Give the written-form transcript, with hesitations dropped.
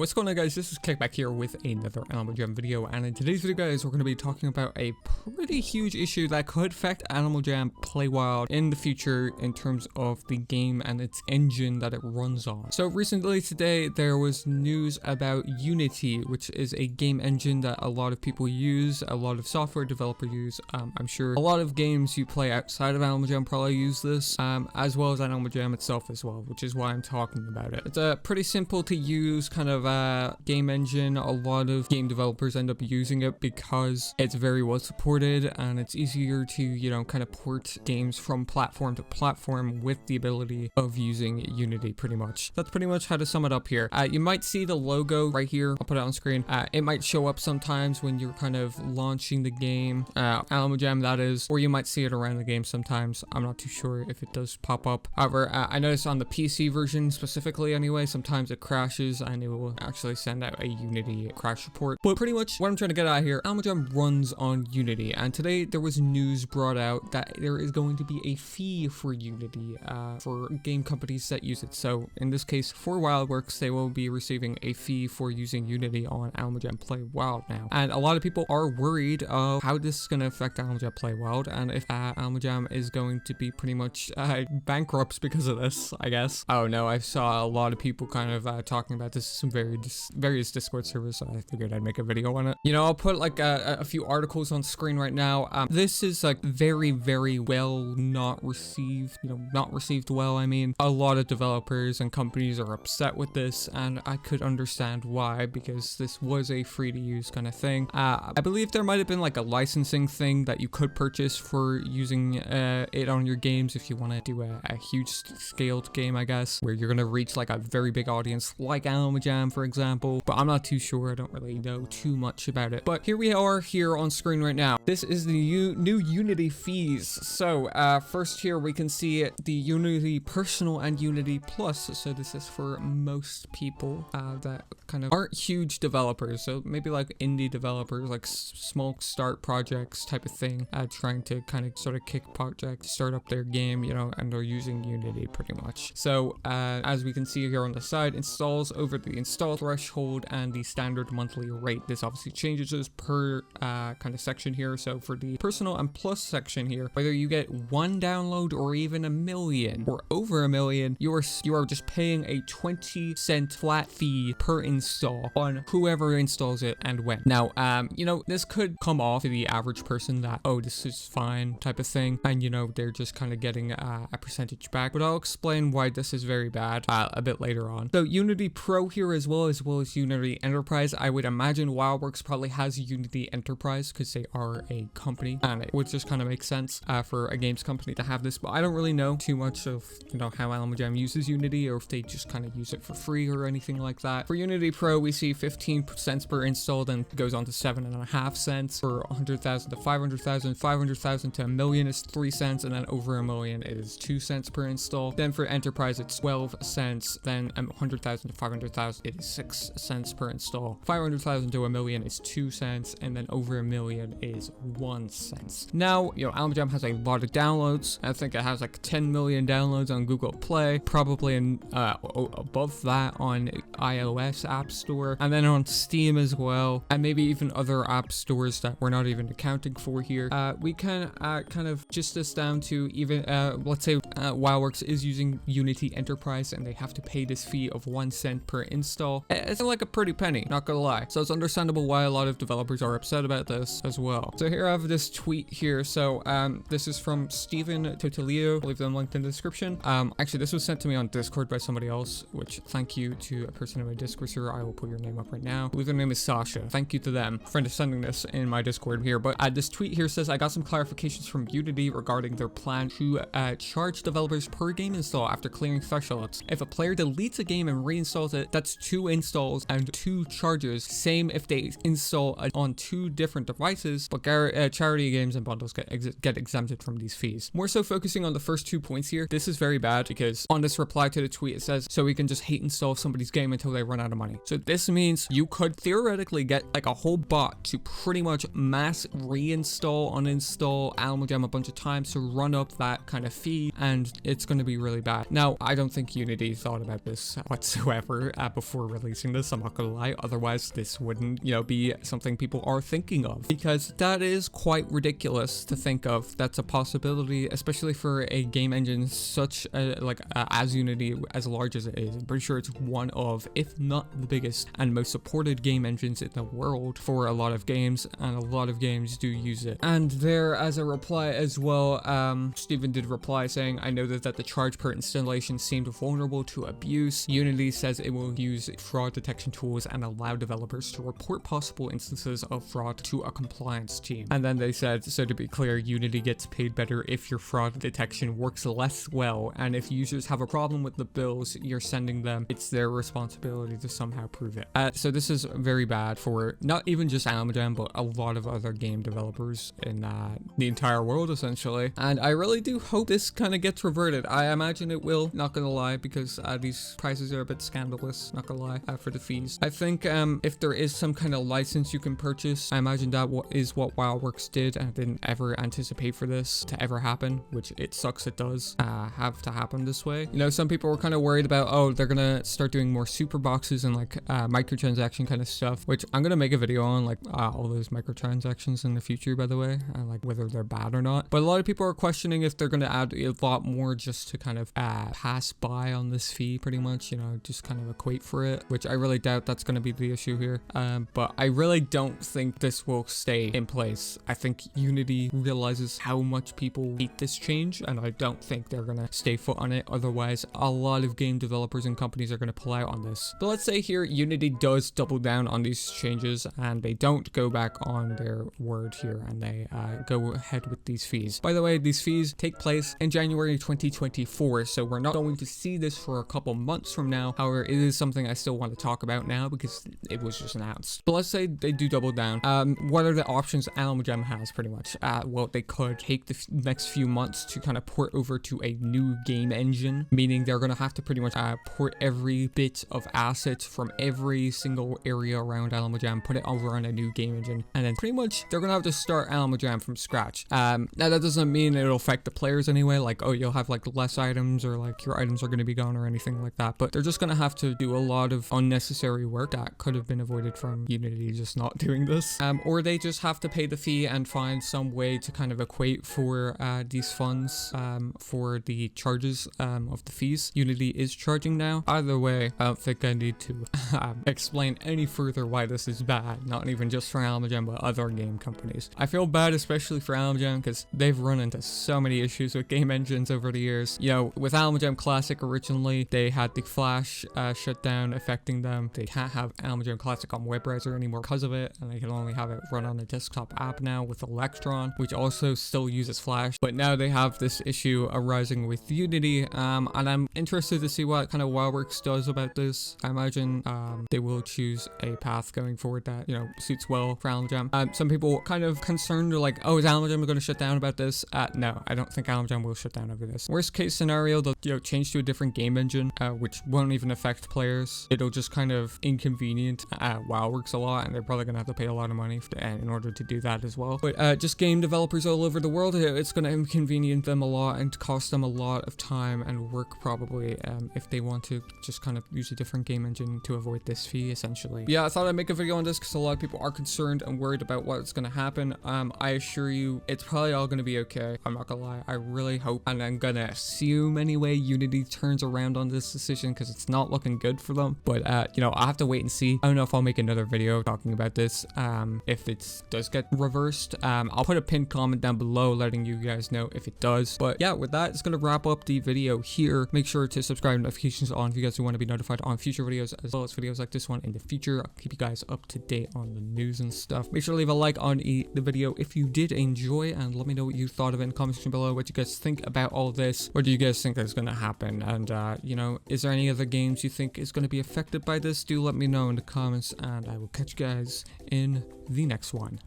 What's going on, guys? This is Kickback here with another Animal Jam video, and in today's video, guys, we're going to be talking about a pretty huge issue that could affect Animal Jam Play Wild in the future in terms of the game and its engine that it runs on. So recently today, there was news about Unity, which is a game engine that a lot of people use, a lot of software developers use. I'm sure a lot of games you play outside of Animal Jam probably use this, as well as Animal Jam itself as well, which is why I'm talking about it. It's a pretty simple to use kind of game engine. A lot of game developers end up using it because it's very well supported and it's easier to, you know, kind of port games from platform to platform with the ability of using Unity pretty much. That's pretty much how to sum it up here. You might see the logo right here. I'll put it on screen. It might show up sometimes when you're kind of launching the game, Animal Jam that is, or you might see it around the game sometimes. I'm not too sure if it does pop up. However, I noticed on the PC version specifically anyway, sometimes it crashes and it will actually send out a Unity crash report. But pretty much what I'm trying to get at here, Animal Jam runs on Unity, and today there was news brought out that there is going to be a fee for Unity for game companies that use it. So in this case, for Wildworks, they will be receiving a fee for using Unity on Animal Jam Play Wild now. And a lot of people are worried of how this is going to affect Animal Jam Play Wild, and if Animal Jam is going to be pretty much bankrupt because of this, I guess. Oh no, I saw a lot of people kind of talking about this in various Discord servers, so I figured I'd make a video on it. You know, I'll put like a few articles on screen right now. This is like very well not received, you know, not received well. I mean, a lot of developers and companies are upset with this, and I could understand why, because this was a free to use kind of thing. I believe there might have been like a licensing thing that you could purchase for using it on your games if you want to do a huge scaled game, I guess, where you're going to reach like a very big audience like Animal Jam, for example. But I'm not too sure. I don't really know too much about it. But here we are here on screen right now. This is the new Unity fees. So first here we can see the Unity Personal and Unity Plus. So this is for most people that kind of aren't huge developers. So maybe like indie developers, like small start projects type of thing, trying to kind of sort of kick projects, start up their game, you know, and they're using Unity pretty much. So as we can see here on the side, installs over the install threshold and the standard monthly rate. This obviously changes per kind of section here. So for the Personal and Plus section here, whether you get 1 download or even 1 million or over 1 million, you are just paying a 20-cent flat fee per install on whoever installs it and when. Now, you know, this could come off to the average person that, oh, this is fine type of thing, and you know, they're just kind of getting a percentage back. But I'll explain why this is very bad a bit later on. So Unity Pro here as well as Unity Enterprise. I would imagine Wildworks probably has Unity Enterprise because they are a company, and it would just kind of make sense for a games company to have this. But I don't really know too much of, you know, how Animal Jam uses Unity, or if they just kind of use it for free or anything like that. For Unity Pro, we see 15 cents per install, then goes on to 7.5 cents. For 100,000 to 500,000, 500,000 to 1 million is 3 cents, and then over 1 million it is 2 cents per install. Then for Enterprise, it's 12 cents. Then 100,000 to 500,000, it is 6 cents per install. 500,000 to 1 million is 2 cents, and then over 1 million is 1 cent. Now, you know, Animal Jam has a lot of downloads. I think it has like 10 million downloads on Google Play, probably above that on iOS App Store, and then on Steam as well, and maybe even other app stores that we're not even accounting for here. We can kind of just this down to even, let's say Wildworks is using Unity Enterprise and they have to pay this fee of 1 cent per install. It's like a pretty penny, not gonna lie. So it's understandable why a lot of developers are upset about this as well. So here I have this tweet here. So this is from Steven Totalio. I'll leave them linked in the description. Actually, this was sent to me on Discord by somebody else, which thank you to a person in my Discord server. I will put your name up right now. I believe their name is Sasha. Thank you to them for sending this in my Discord here. But this tweet here says, I got some clarifications from Unity regarding their plan to charge developers per game install after clearing thresholds. If a player deletes a game and reinstalls it, that's 2 installs and 2 charges. Same if they install on 2 different devices, but charity games and bundles get exempted from these fees. More so focusing on the first 2 points here, this is very bad because on this reply to the tweet, it says, so we can just hate install somebody's game until they run out of money. So this means you could theoretically get like a whole bot to pretty much mass reinstall, uninstall Animal Jam a bunch of times to run up that kind of fee, and it's going to be really bad. Now, I don't think Unity thought about this whatsoever before releasing this, I'm not gonna lie. Otherwise, this wouldn't, be something people are thinking of, because that is quite ridiculous to think of. That's a possibility, especially for a game engine such as Unity, as large as it is. I'm pretty sure it's one of, if not the biggest and most supported game engines in the world for a lot of games, and a lot of games do use it. And there, as a reply as well, Steven did reply saying, I know that the charge per installation seemed vulnerable to abuse. Unity says it will use fraud detection tools and allow developers to report possible instances of fraud to a compliance team. And then they said, so to be clear, Unity gets paid better if your fraud detection works less well, and if users have a problem with the bills you're sending them, it's their responsibility to somehow prove it. So this is very bad for not even just Almajam, but a lot of other game developers in the entire world, essentially. And I really do hope this kind of gets reverted. I imagine it will, not gonna lie, because these prices are a bit scandalous, not gonna lie, for the fees. I think if there is some kind of license you can purchase, I imagine that is what WildWorks did, and I didn't ever anticipate for this to ever happen, which it sucks it does have to happen this way. Some people were kind of worried about, oh, they're gonna start doing more super boxes and like microtransaction kind of stuff, which I'm gonna make a video on, like all those microtransactions in the future, by the way, and like whether they're bad or not. But a lot of people are questioning if they're gonna add a lot more just to kind of pass by on this fee, pretty much, just kind of equate for it, which I really doubt that's gonna be the issue here. But I really don't think this will stay in place. I think Unity realizes how much people hate this change, and I don't think they're gonna stay put on it. Otherwise, a lot of game developers and companies are gonna pull out on this. But let's say here Unity does double down on these changes and they don't go back on their word here, and they go ahead with these fees. By the way, these fees take place in January 2024, so we're not going to see this for a couple months from now. However, it is something I still want to talk about now because it was just announced. But let's say they do double down. What are the options Almajam has, pretty much? Well, they could take the next few months to kind of port over to a new game engine, meaning they're going to have to pretty much port every bit of assets from every single area around Almajam, put it over on a new game engine, and then pretty much they're going to have to start Almajam from scratch. Now that doesn't mean it'll affect the players anyway, like, oh, you'll have like less items, or like your items are going to be gone or anything like that, but they're just going to have to do a lot of unnecessary work that could have been avoided from Unity just not doing this. Or they just have to pay the fee and find some way to kind of equate for these funds for the charges of the fees Unity is charging now. Either way, I don't think I need to explain any further why this is bad, not even just for Almajam, but other game companies. I feel bad especially for Almajam because they've run into so many issues with game engines over the years. With Almajam Classic originally, they had the Flash shutdown affecting them. They can't have Almajam Classic on web browser anymore because of it, and they can only have it run on a desktop app now with Electron, which also still uses Flash. But now they have this issue arising with Unity, and I'm interested to see what kind of WildWorks does about this. I imagine they will choose a path going forward that suits well for Almajam. Some people kind of concerned, are like, oh, is Almajam going to shut down about this? No, I don't think Almajam will shut down over this. Worst case scenario, they'll change to a different game engine, which won't even affect players. It'll just kind of inconvenient WildWorks a lot, and they're probably gonna have to pay a lot of money in order to do that as well. But just game developers all over the world, it's gonna inconvenience them a lot and cost them a lot of time and work probably, if they want to just kind of use a different game engine to avoid this fee, essentially. Yeah, I thought I'd make a video on this because a lot of people are concerned and worried about what's gonna happen. I assure you, it's probably all gonna be okay. I'm not gonna lie. I really hope, and I'm gonna assume anyway, Unity turns around on this decision because it's not looking good for them. But I'll have to wait and see. I don't know if I'll make another video talking about this if it does get reversed. I'll put a pinned comment down below letting you guys know if it does. But yeah, with that, it's gonna wrap up the video here. Make sure to subscribe and notifications on if you guys want to be notified on future videos, as well as videos like this one in the future. I'll keep you guys up to date on the news and stuff. Make sure to leave a like on the video if you did enjoy, and let me know what you thought of it in the comment section below, what you guys think about all this. What do you guys think is gonna happen? And is there any other games you think is going to be affected by this? Do let me know in the comments, and I will catch you guys in the next one.